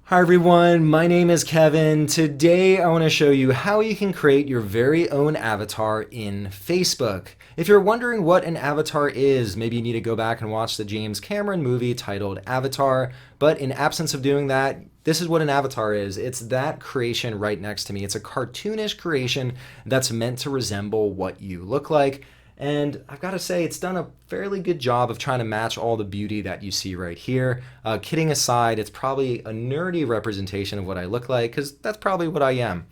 Hi everyone, my name is Kevin. Today I want to show you how you can create your very own avatar in Facebook. If you're wondering what an avatar is, maybe you need to go back and watch the James Cameron movie titled Avatar, but in absence of doing that, this is what an avatar is. It's that creation right next to me. It's a cartoonish creation that's meant to resemble what you look like. And I've got to say, it's done a fairly good job of trying to match all the beauty that you see right here. Kidding aside, it's probably a nerdy representation of what I look like, because that's probably what I am.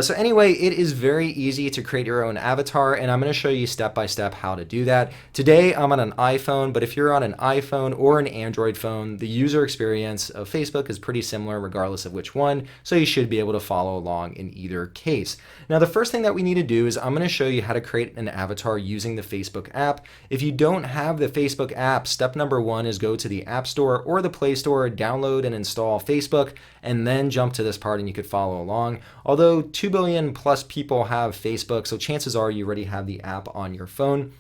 So anyway, it is very easy to create your own avatar, and I'm going to show you step by step how to do that. Today, I'm on an iPhone, but if you're on an iPhone or an Android phone, the user experience of Facebook is pretty similar regardless of which one, so you should be able to follow along in either case. Now, the first thing that we need to do is I'm going to show you how to create an avatar using the Facebook app. If you don't have the Facebook app, step number one is go to the App Store or the Play Store, download and install Facebook, and then jump to this part and you could follow along. Although 2 billion plus people have Facebook, so chances are you already have the app on your phone.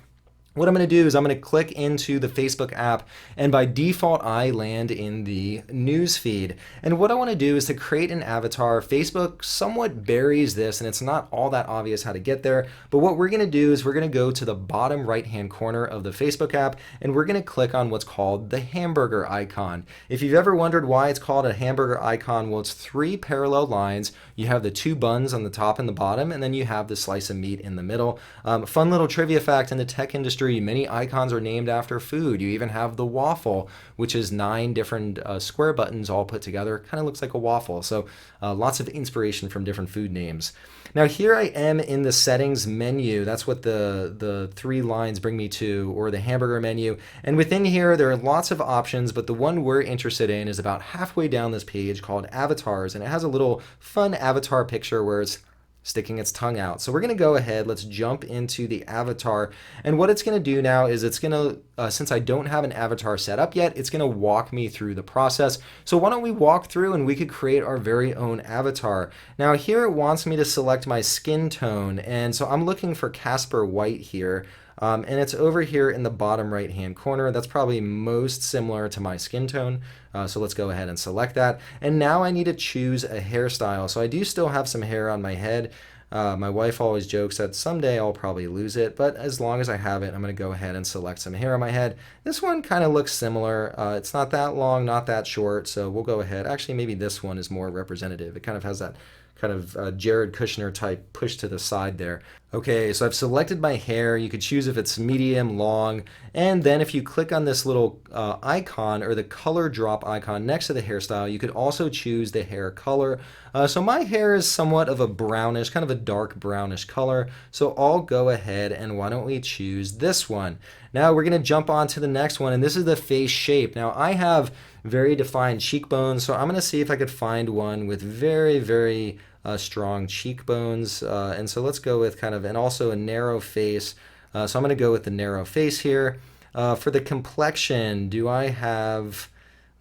What I'm going to do is I'm going to click into the Facebook app, and by default I land in the news feed. And what I want to do is to create an avatar. Facebook somewhat buries this and it's not all that obvious how to get there, but what we're going to do is we're going to go to the bottom right hand corner of the Facebook app and we're going to click on what's called the hamburger icon. If you've ever wondered why it's called a hamburger icon, well, it's three parallel lines. You have the two buns on the top and the bottom, and then you have the slice of meat in the middle. Fun little trivia fact: in the tech industry, many icons are named after food. You even have the waffle, which is 9 different square buttons all put together. Kind of looks like a waffle. So lots of inspiration from different food names. Now here I am in the settings menu. That's what the 3 lines bring me to, or the hamburger menu. And within here, there are lots of options, but the one we're interested in is about halfway down this page called avatars. And it has a little fun avatar picture where it's sticking its tongue out. So we're going to go ahead, let's jump into the avatar. And what it's going to do now is it's going to, since I don't have an avatar set up yet, it's going to walk me through the process. So why don't we walk through and we could create our very own avatar. Now here it wants me to select my skin tone. And so I'm looking for Casper White here. And it's over here in the bottom right hand corner. That's probably most similar to my skin tone. So let's go ahead and select that. And now I need to choose a hairstyle. So I do still have some hair on my head. My wife always jokes that someday I'll probably lose it, but as long as I have it, I'm going to go ahead and select some hair on my head. This one kind of looks similar. It's not that long, not that short, so we'll go ahead. Actually, maybe this one is more representative. It kind of has that kind of Jared Kushner type push to the side there. Okay, so I've selected my hair. You could choose if it's medium, long, and then if you click on this little icon or the color drop icon next to the hairstyle, you could also choose the hair color. So my hair is somewhat of a brownish, kind of a dark brownish color. So I'll go ahead and why don't we choose this one. Now we're going to jump on to the next one, and this is the face shape. Now I have very defined cheekbones, so I'm going to see if I could find one with very strong cheekbones. And so let's go with kind of, and also a narrow face. So I'm going to go with the narrow face here. For the complexion, do I have,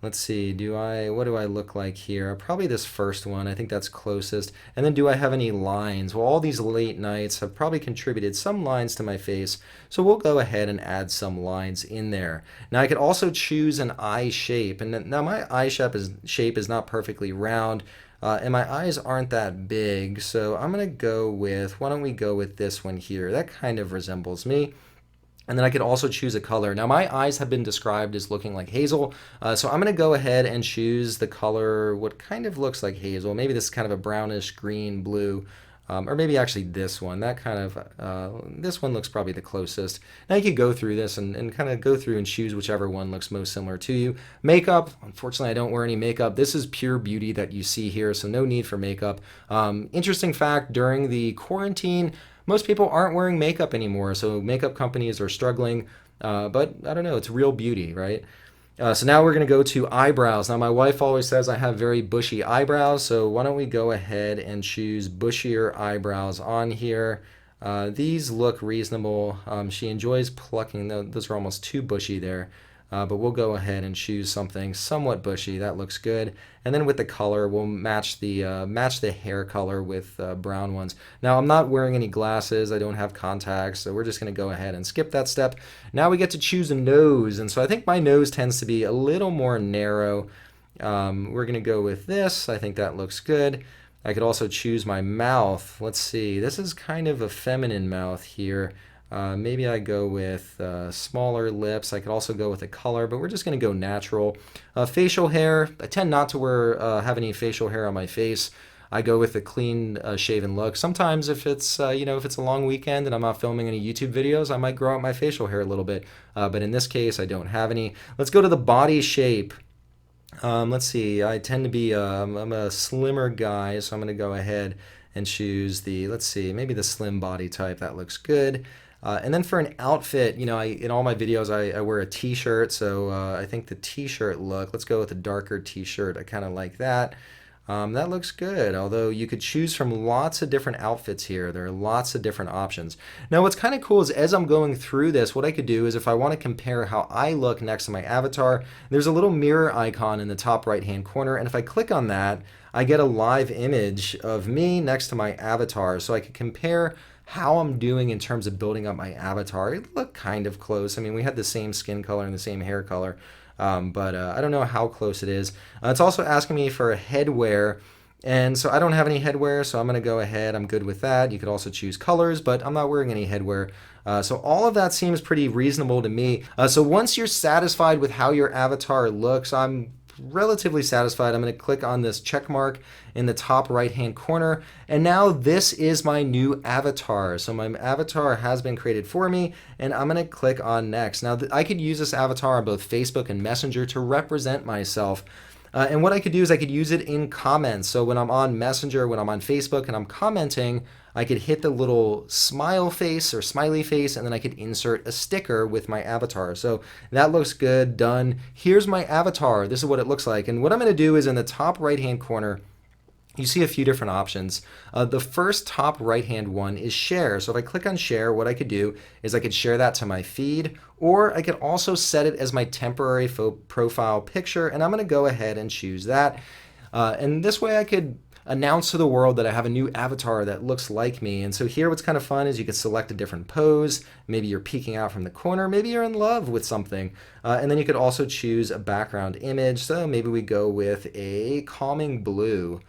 let's see, what do I look like here? Probably this first one. I think that's closest. And then do I have any lines? Well, all these late nights have probably contributed some lines to my face. So we'll go ahead and add some lines in there. Now I could also choose an eye shape. And now my eye shape is not perfectly round. And my eyes aren't that big. So I'm going to go with, why don't we go with this one here? That kind of resembles me. And then I could also choose a color. Now my eyes have been described as looking like hazel, so I'm going to go ahead and choose the color what kind of looks like hazel. Maybe this is kind of a brownish green blue, or maybe actually this one. That kind of, this one looks probably the closest. Now you could go through this and kind of go through and choose whichever one looks most similar to you. Makeup, unfortunately I don't wear any makeup. This is pure beauty that you see here, so no need for makeup. Interesting fact, during the quarantine, most people aren't wearing makeup anymore, so makeup companies are struggling, but I don't know, it's real beauty, right? So now we're going to go to eyebrows. Now my wife always says I have very bushy eyebrows, so why don't we go ahead and choose bushier eyebrows on here. These look reasonable. She enjoys plucking, those are almost too bushy there. But we'll go ahead and choose something somewhat bushy. That looks good. And then with the color, we'll match the hair color with brown ones. Now, I'm not wearing any glasses. I don't have contacts, so we're just going to go ahead and skip that step. Now we get to choose a nose. And so I think my nose tends to be a little more narrow. We're going to go with this. I think that looks good. I could also choose my mouth. Let's see. This is kind of a feminine mouth here. Maybe I go with smaller lips. I could also go with a color, but we're just going to go natural. Facial hair. I tend not to have any facial hair on my face. I go with a clean shaven look. Sometimes if it's if it's a long weekend and I'm not filming any YouTube videos, I might grow out my facial hair a little bit. But in this case, I don't have any. Let's go to the body shape. Let's see. I tend to be I'm a slimmer guy, so I'm going to go ahead and choose let's see, maybe the slim body type. That looks good. And then for an outfit, in all my videos, I wear a t-shirt, so I think the t-shirt look, let's go with a darker t-shirt. I kind of like that. That looks good, although you could choose from lots of different outfits here. There are lots of different options. Now, what's kind of cool is as I'm going through this, what I could do is if I want to compare how I look next to my avatar, there's a little mirror icon in the top right-hand corner, and if I click on that, I get a live image of me next to my avatar, so I could compare how I'm doing in terms of building up my avatar. It looked kind of close. I mean, we had the same skin color and the same hair color. But I don't know how close it is. It's also asking me for a headwear, and so I don't have any headwear, so I'm going to go ahead. I'm good with that. You could also choose colors, but I'm not wearing any headwear. So all of that seems pretty reasonable to me. So once you're satisfied with how your avatar looks, I'm relatively satisfied. I'm going to click on this check mark in the top right hand corner, and now this is my new avatar. So my avatar has been created for me, and I'm going to click on next. Now I could use this avatar on both Facebook and Messenger to represent myself. And what I could do is I could use it in comments. So when I'm on Messenger, when I'm on Facebook and I'm commenting, I could hit the little smile face or smiley face, and then I could insert a sticker with my avatar. So that looks good, done. Here's my avatar. This is what it looks like. And what I'm going to do is in the top right-hand corner, you see a few different options. The first top right-hand one is share. So if I click on share, what I could do is I could share that to my feed, or I could also set it as my temporary profile picture, and I'm going to go ahead and choose that. And this way I could announce to the world that I have a new avatar that looks like me. And so here what's kind of fun is you could select a different pose. Maybe you're peeking out from the corner. Maybe you're in love with something. And then you could also choose a background image. So maybe we go with a calming blue.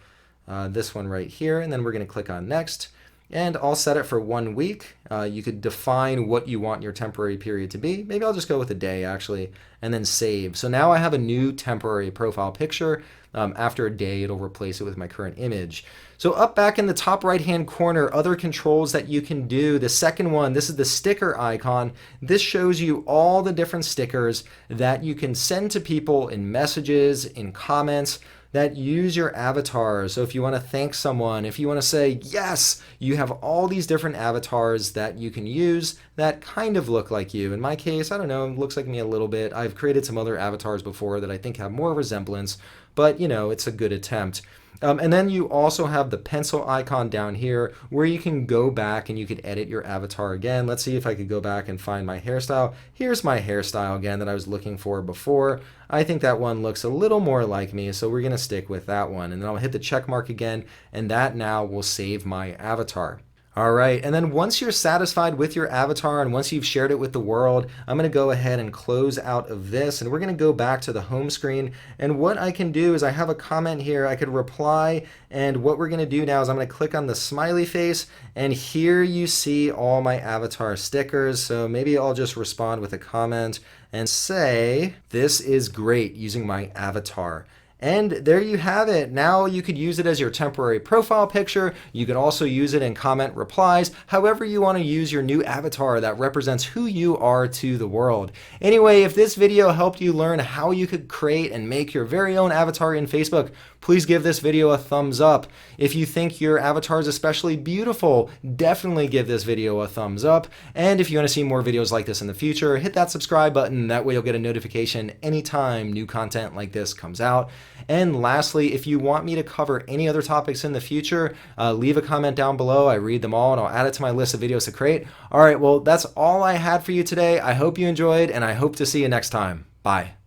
This one right here, and then we're going to click on next, and I'll set it for 1 week. You could define what you want your temporary period to be. Maybe I'll just go with a day actually, and then save. So now I have a new temporary profile picture. After a day, it'll replace it with my current image. So up back in the top right hand corner, other controls that you can do. The second one, this is the sticker icon. This shows you all the different stickers that you can send to people in messages, in comments, that use your avatar. So if you want to thank someone, if you want to say yes, you have all these different avatars that you can use that kind of look like you. In my case, I don't know, it looks like me a little bit. I've created some other avatars before that I think have more resemblance, but it's a good attempt. And then you also have the pencil icon down here where you can go back and you could edit your avatar again. Let's see if I could go back and find my hairstyle. Here's my hairstyle again that I was looking for before. I think that one looks a little more like me, so we're going to stick with that one. And then I'll hit the check mark again, and that now will save my avatar. All right, and then once you're satisfied with your avatar and once you've shared it with the world, I'm going to go ahead and close out of this, and we're going to go back to the home screen. And what I can do is I have a comment here. I could reply, and what we're going to do now is I'm going to click on the smiley face, and here you see all my avatar stickers. So maybe I'll just respond with a comment and say, "This is great," using my avatar. And there you have it. Now you could use it as your temporary profile picture. You can also use it in comment replies, however you want to use your new avatar that represents who you are to the world. Anyway, if this video helped you learn how you could create and make your very own avatar in Facebook, please give this video a thumbs up. If you think your avatar is especially beautiful, definitely give this video a thumbs up. And if you want to see more videos like this in the future, hit that subscribe button. That way you'll get a notification anytime new content like this comes out. And lastly, if you want me to cover any other topics in the future, leave a comment down below. I read them all and I'll add it to my list of videos to create. All right, well, that's all I had for you today. I hope you enjoyed, and I hope to see you next time. Bye.